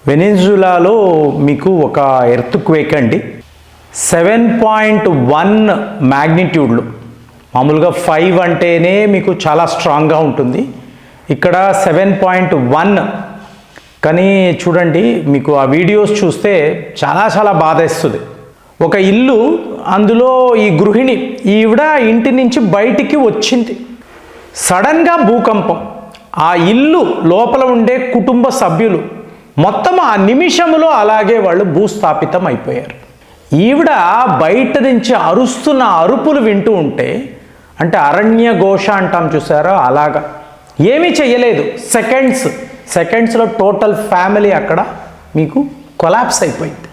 వెనిజులాలో మీకు ఒక ఎర్త్క్వేక్ అండి 7.1 మ్యాగ్నిట్యూడ్లు. మామూలుగా 5 అంటేనే మీకు చాలా స్ట్రాంగ్గా ఉంటుంది, ఇక్కడ 7.1. కానీ చూడండి, మీకు ఆ వీడియోస్ చూస్తే చాలా బాధేస్తుంది. ఒక ఇల్లు, అందులో ఈ గృహిణి ఈవిడ ఇంటి నుంచి బయటికి వచ్చింది, సడన్గా భూకంపం. ఆ ఇల్లు లోపల ఉండే కుటుంబ సభ్యులు మొత్తం ఆ నిమిషంలో అలాగే వాళ్ళు భూస్థాపితం అయిపోయారు. ఈవిడ బయట నుంచి అరుస్తున్న అరుపులు వింటూ ఉంటే, అంటే అరణ్య ఘోష అంటాం చూసారా, అలాగా ఏమీ చెయ్యలేదు. సెకండ్స్లో టోటల్ ఫ్యామిలీ అక్కడ మీకు కొలాప్స్ అయిపోయింది.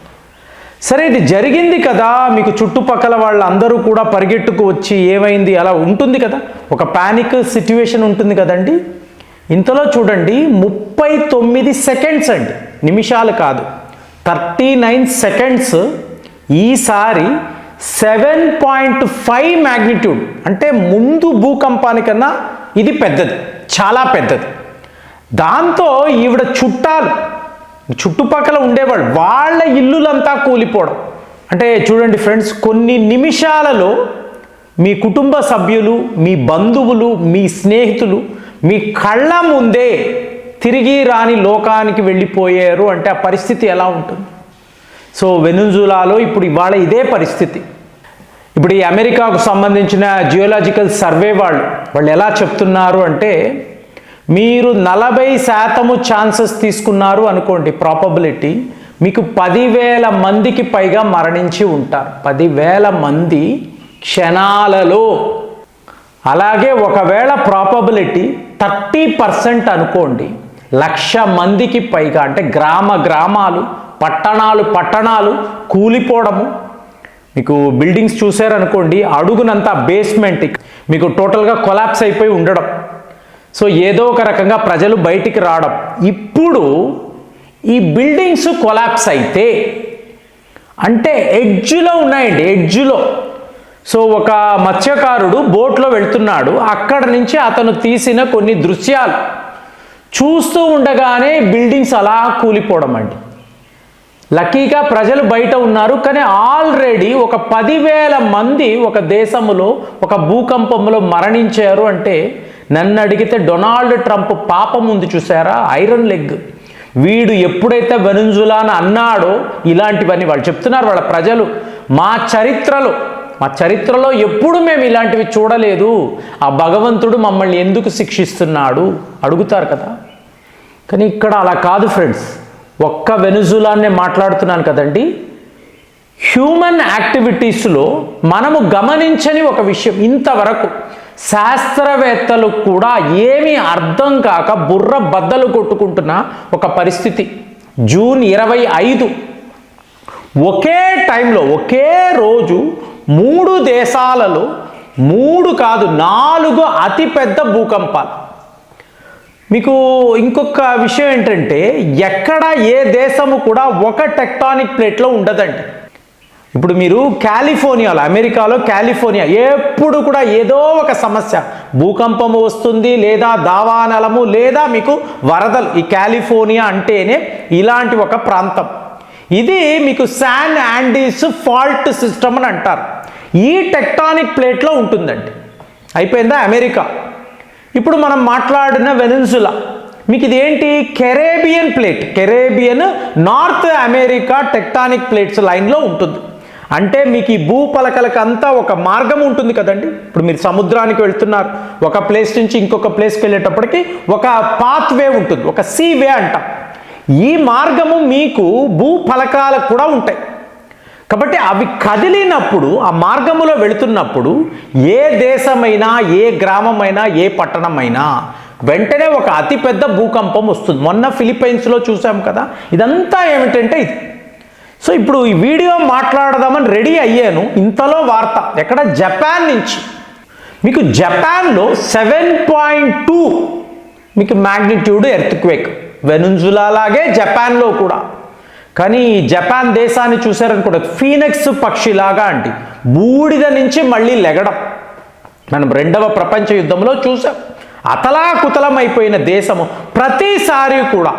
సరే, ఇది జరిగింది కదా, మీకు చుట్టుపక్కల వాళ్ళందరూ కూడా పరిగెట్టుకు వచ్చి ఏమైంది అలా ఉంటుంది కదా, ఒక ప్యానిక్ సిట్యుయేషన్ ఉంటుంది కదండి. ఇంతలో చూడండి 39 సెకండ్స్ అండి, నిమిషాలు కాదు, 39 సెకండ్స్. ఈసారి 7.5 మ్యాగ్నిట్యూడ్, అంటే ముందు భూకంపానికన్నా ఇది పెద్దది, చాలా పెద్దది. దాంతో ఈవిడ చుట్టుపక్కల ఉండేవాళ్ళు వాళ్ళ ఇల్లులంతా కూలిపోవడం. అంటే చూడండి ఫ్రెండ్స్, కొన్ని నిమిషాలలో మీ కుటుంబ సభ్యులు, మీ బంధువులు, మీ స్నేహితులు మీ కళ్ళ ముందే తిరిగి రాని లోకానికి వెళ్ళిపోయారు అంటే ఆ పరిస్థితి ఎలా ఉంటుంది? సో వెనిజులాలో ఇప్పుడు ఇవాళ ఇదే పరిస్థితి. ఇప్పుడు ఈ అమెరికాకు సంబంధించిన జియోలాజికల్ సర్వే వాళ్ళు ఎలా చెప్తున్నారు అంటే, మీరు 40% ఛాన్సెస్ తీసుకున్నారు అనుకోండి ప్రాబబిలిటీ, మీకు 10,000 మందికి పైగా మరణించి ఉంటారు. 10,000 మంది క్షణాలలో. అలాగే ఒకవేళ ప్రాబబిలిటీ 30% అనుకోండి, 1,00,000 మందికి పైగా, అంటే గ్రామాలు పట్టణాలు కూలిపోవడము. మీకు బిల్డింగ్స్ చూసారనుకోండి, అడుగునంతా బేస్మెంట్ మీకు టోటల్గా కొలాప్స్ అయిపోయి ఉండడం. సో ఏదో ఒక రకంగా ప్రజలు బయటికి రావడం. ఇప్పుడు ఈ బిల్డింగ్స్ కొలాప్స్ అయితే, అంటే ఎడ్జ్లో ఉన్నాయండి, ఎడ్జ్లో. సో ఒక మత్స్యకారుడు బోట్లో వెళ్తున్నాడు, అక్కడ నుంచి అతను తీసిన కొన్ని దృశ్యాలు చూస్తూ ఉండగానే బిల్డింగ్స్ అలా కూలిపోవడం అండి. లక్కీగా ప్రజలు బయట ఉన్నారు, కానీ ఆల్రెడీ ఒక 10,000 మంది ఒక దేశంలో ఒక భూకంపంలో మరణించారు. అంటే నన్ను అడిగితే డొనాల్డ్ ట్రంప్ పాపం ఉంది చూసారా, ఐరన్ లెగ్. వీడు ఎప్పుడైతే వెనిజులాను అన్నాడో ఇలాంటివన్నీ వాళ్ళు చెప్తున్నారు, వాళ్ళ ప్రజలు, మా చరిత్రలో ఎప్పుడు మేము ఇలాంటివి చూడలేదు, ఆ భగవంతుడు మమ్మల్ని ఎందుకు శిక్షిస్తున్నాడు అడుగుతారు కదా. కానీ ఇక్కడ అలా కాదు ఫ్రెండ్స్, ఒక్క వెనిజులానే మాట్లాడుతున్నాను కదండి. హ్యూమన్ యాక్టివిటీస్లో మనము గమనించని ఒక విషయం, ఇంతవరకు శాస్త్రవేత్తలు కూడా ఏమీ అర్థం కాక బుర్ర బద్దలు కొట్టుకుంటున్న ఒక పరిస్థితి. జూన్ 25 ఒకే టైంలో, ఒకే రోజు 3 దేశాలలో 3 కాదు 4 అతిపెద్ద భూకంపాలు. మీకు ఇంకొక విషయం ఏంటంటే, ఎక్కడ ఏ దేశము కూడా ఒక టెక్టానిక్ ప్లేట్లో ఉండదండి. ఇప్పుడు మీరు కాలిఫోర్నియాలో, అమెరికాలో కాలిఫోర్నియా ఎప్పుడు కూడా ఏదో ఒక సమస్య, భూకంపము వస్తుంది, లేదా దావానలము, లేదా మీకు వరదలు. ఈ కాలిఫోర్నియా అంటేనే ఇలాంటి ఒక ప్రాంతం. ఇది మీకు శాన్ ఆండీస్ ఫాల్ట్ సిస్టమ్ అని అంటారు. ఈ టెక్టానిక్ ప్లేట్లో ఉంటుందండి. అయిపోయిందా అమెరికా. ఇప్పుడు మనం మాట్లాడిన వెనిజులా, మీకు ఇదేంటి, Caribbean plate, Caribbean north America tectonic plates లైన్లో ఉంటుంది. అంటే మీకు ఈ భూపలకలకంతా ఒక మార్గం ఉంటుంది కదండి. ఇప్పుడు మీరు సముద్రానికి వెళ్తున్నారు, ఒక ప్లేస్ నుంచి ఇంకొక ప్లేస్కి వెళ్ళేటప్పటికి ఒక పాత్వే ఉంటుంది, ఒక సీవే అంటాం. ఈ మార్గము మీకు భూఫలకాలకు కూడా ఉంటాయి. కాబట్టి అవి కదిలినప్పుడు, ఆ మార్గములో వెళుతున్నప్పుడు ఏ దేశమైనా, ఏ గ్రామమైనా, ఏ పట్టణమైనా వెంటనే ఒక అతిపెద్ద భూకంపం వస్తుంది. మొన్న ఫిలిప్పైన్స్లో చూసాం కదా. ఇదంతా ఏమిటంటే ఇది. సో ఇప్పుడు ఈ వీడియో మాట్లాడదామని రెడీ అయ్యాను, ఇంతలో వార్త ఎక్కడ, జపాన్ నుంచి. మీకు జపాన్లో 7.2 మీకు మ్యాగ్నిట్యూడ్ ఎర్త్క్వేక్, వెనిజులా లాగే జపాన్లో కూడా. కానీ జపాన్ దేశాన్ని చూసారనుకోండి, ఫీనిక్స్ పక్షిలాగా అండి, బూడిద నుంచి మళ్ళీ లెగడం. మనం 2వ ప్రపంచ యుద్ధంలో చూసాం. అతలాకుతలం అయిపోయిన దేశము. ప్రతిసారి కూడా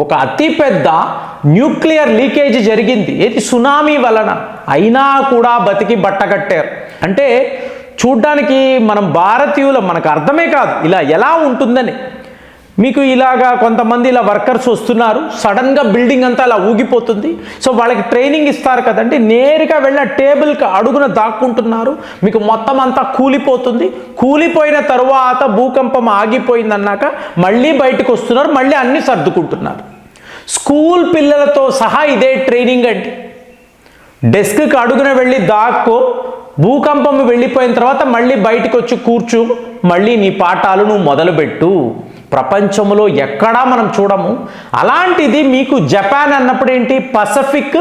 ఒక అతిపెద్ద న్యూక్లియర్ లీకేజ్ జరిగింది, ఏది సునామీ వలన. అయినా కూడా బతికి బట్టకట్టారు. అంటే చూడ్డానికి మనం భారతీయులు మనకు అర్థమే కాదు ఇలా ఎలా ఉంటుందని. మీకు ఇలాగా కొంతమంది ఇలా వర్కర్స్ వస్తున్నారు, సడన్గా బిల్డింగ్ అంతా అలా ఊగిపోతుంది. సో వాళ్ళకి ట్రైనింగ్ ఇస్తారు కదండి, నేరుగా వెళ్ళి టేబుల్కి అడుగున దాక్కుంటున్నారు. మీకు మొత్తం అంతా కూలిపోతుంది. కూలిపోయిన తరువాత భూకంపం ఆగిపోయిందన్నాక మళ్ళీ బయటకు వస్తున్నారు, మళ్ళీ అన్నీ సర్దుకుంటున్నారు. స్కూల్ పిల్లలతో సహా ఇదే ట్రైనింగ్ అండి. డెస్క్కి అడుగున వెళ్ళి దాక్కో, భూకంపం వెళ్ళిపోయిన తర్వాత మళ్ళీ బయటకు వచ్చి కూర్చో, మళ్ళీ నీ పాఠాలు నువ్వు మొదలుపెట్టు. ప్రపంచంలో ఎక్కడా మనం చూడము. అలాంటిది మీకు జపాన్ అన్నప్పుడు ఏంటి, పసిఫిక్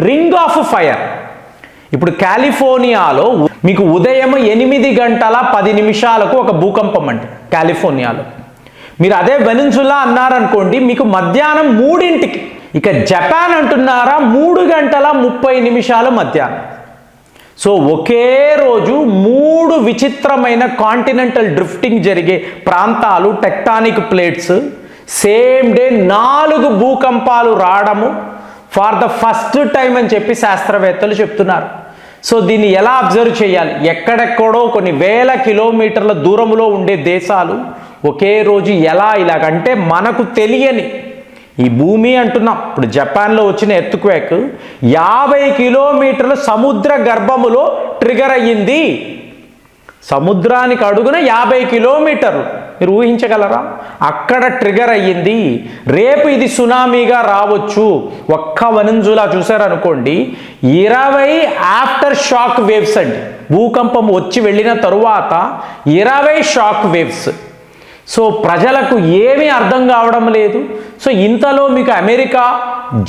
రింగ్ ఆఫ్ ఫైర్. ఇప్పుడు కాలిఫోర్నియాలో మీకు ఉదయం 8:10 ఒక భూకంపం అండి కాలిఫోర్నియాలో. మీరు అదే వెనిజులా అన్నారనుకోండి, మీకు మధ్యాహ్నం 3ంటికి. ఇక జపాన్ అంటున్నారా 3:30 మధ్యాహ్నం. సో ఒకే రోజు 3 విచిత్రమైన కాంటినెంటల్ డ్రిఫ్టింగ్ జరిగే ప్రాంతాలు, టెక్టానిక్ ప్లేట్స్, సేమ్ డే 4 భూకంపాలు రావడము ఫార్ ద ఫస్ట్ టైం అని చెప్పి శాస్త్రవేత్తలు చెప్తున్నారు. సో దీన్ని ఎలా అబ్జర్వ్ చేయాలి? ఎక్కడెక్కడో కొన్ని వేల కిలోమీటర్ల దూరంలో ఉండే దేశాలు ఒకే రోజు ఎలా ఇలాగంటే మనకు తెలియని ఈ భూమి అంటున్నాం. ఇప్పుడు జపాన్లో వచ్చిన ఎర్త్క్వేక్ 50 కిలోమీటర్ల సముద్ర గర్భములో ట్రిగర్ అయ్యింది. సముద్రానికి అడుగున 50 కిలోమీటర్లు, మీరు ఊహించగలరా? అక్కడ ట్రిగర్ అయ్యింది. రేపు ఇది సునామీగా రావచ్చు. ఒక్క వెనిజులా చూసారనుకోండి, 20 ఆఫ్టర్ షాక్ వేవ్స్ అండి. భూకంపం వచ్చి వెళ్ళిన తరువాత 20 షాక్ వేవ్స్. సో ప్రజలకు ఏమీ అర్థం కావడం లేదు. సో ఇంతలో మీకు అమెరికా,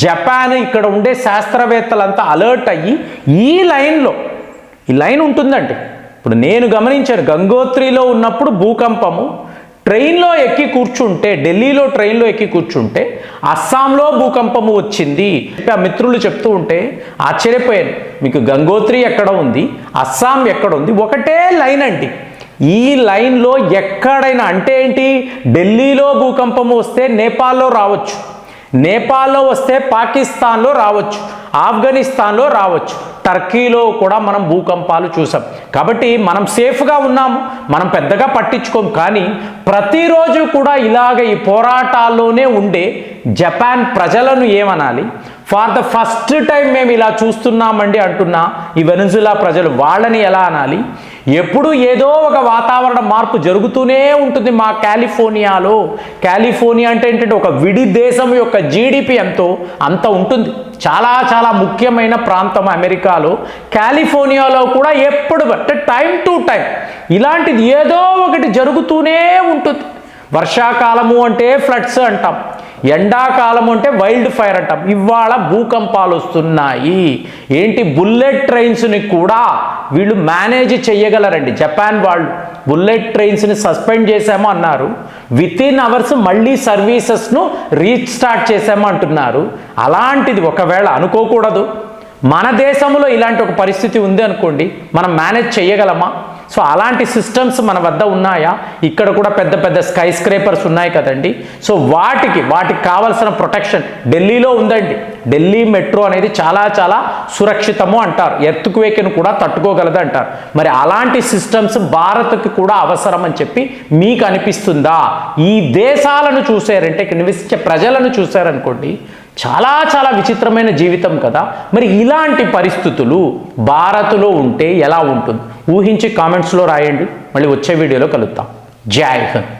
జపాన్, ఇక్కడ ఉండే శాస్త్రవేత్తలంతా అలర్ట్ అయ్యి ఈ లైన్ ఉంటుందండి. ఇప్పుడు నేను గమనించాను, గంగోత్రిలో ఉన్నప్పుడు భూకంపము, ట్రైన్లో ఎక్కి కూర్చుంటే, ఢిల్లీలో ట్రైన్లో ఎక్కి కూర్చుంటే అస్సాంలో భూకంపము వచ్చింది. ఆ మిత్రులు చెప్తూ ఉంటే ఆశ్చర్యపోయాను. మీకు గంగోత్రి ఎక్కడ ఉంది, అస్సాం ఎక్కడ ఉంది, ఒకటే లైన్ అండి. ఈ లైన్లో ఎక్కడైనా అంటే ఏంటి, ఢిల్లీలో భూకంపం వస్తే నేపాల్లో రావచ్చు, నేపాల్లో వస్తే పాకిస్తాన్లో రావచ్చు, ఆఫ్ఘనిస్తాన్లో రావచ్చు, టర్కీలో కూడా మనం భూకంపాలు చూసాం. కాబట్టి మనం సేఫ్గా ఉన్నాము, మనం పెద్దగా పట్టించుకోము. కానీ ప్రతిరోజు కూడా ఇలాగ ఈ పోరాటాల్లోనే ఉండే జపాన్ ప్రజలను ఏమనాలి? ఫార్ ద ఫస్ట్ టైం మేము ఇలా చూస్తున్నామండి అంటున్నా ఈ వెనిజులా ప్రజలు, వాళ్ళని ఎలా అనాలి? ఎప్పుడు ఏదో ఒక వాతావరణ మార్పు జరుగుతూనే ఉంటుంది మా కాలిఫోర్నియాలో. కాలిఫోర్నియా అంటే ఏంటంటే ఒక విడి దేశం యొక్క జీడిపి ఎంతో అంత ఉంటుంది. చాలా చాలా ముఖ్యమైన ప్రాంతం అమెరికాలో. కాలిఫోర్నియాలో కూడా ఎప్పుడు అంటే టైం టు టైం ఇలాంటిది ఏదో ఒకటి జరుగుతూనే ఉంటుంది. వర్షాకాలము అంటే ఫ్లడ్స్ అంటాం, ఎండాకాలం అంటే వైల్డ్ ఫైర్ అంటాం. ఇవాళ భూకంపాలు వస్తున్నాయి. ఏంటి, బుల్లెట్ ట్రైన్స్ని కూడా వీళ్ళు మేనేజ్ చేయగలరండి జపాన్ వాళ్ళు. బుల్లెట్ ట్రైన్స్ని సస్పెండ్ చేసామో అన్నారు, వితిన్ అవర్స్ మళ్ళీ సర్వీసెస్ను రీస్టార్ట్ చేసామో అంటున్నారు. అలాంటిది ఒకవేళ అనుకోకూడదు, మన దేశంలో ఇలాంటి ఒక పరిస్థితి ఉంది అనుకోండి, మనం మేనేజ్ చేయగలమా? సో అలాంటి సిస్టమ్స్ మన వద్ద ఉన్నాయా? ఇక్కడ కూడా పెద్ద పెద్ద స్కై స్క్రేపర్స్ ఉన్నాయి కదండి. సో వాటికి కావాల్సిన ప్రొటెక్షన్ ఢిల్లీలో ఉందండి. ఢిల్లీ మెట్రో అనేది చాలా చాలా సురక్షితము అంటారు, ఎర్త్క్వేక్ను కూడా తట్టుకోగలదు అంటారు. మరి అలాంటి సిస్టమ్స్ భారత్కి కూడా అవసరం అని చెప్పి మీకు అనిపిస్తుందా? ఈ దేశాలను చూసారంటే, ఇక్కడ నివసించే ప్రజలను చూసారనుకోండి, చాలా చాలా విచిత్రమైన జీవితం కదా. మరి ఇలాంటి పరిస్థితులు భారత్లో ఉంటే ఎలా ఉంటుంది? ఊహించి కామెంట్స్లో రాయండి. మళ్ళీ వచ్చే వీడియోలో కలుద్దాం. జై హింద్.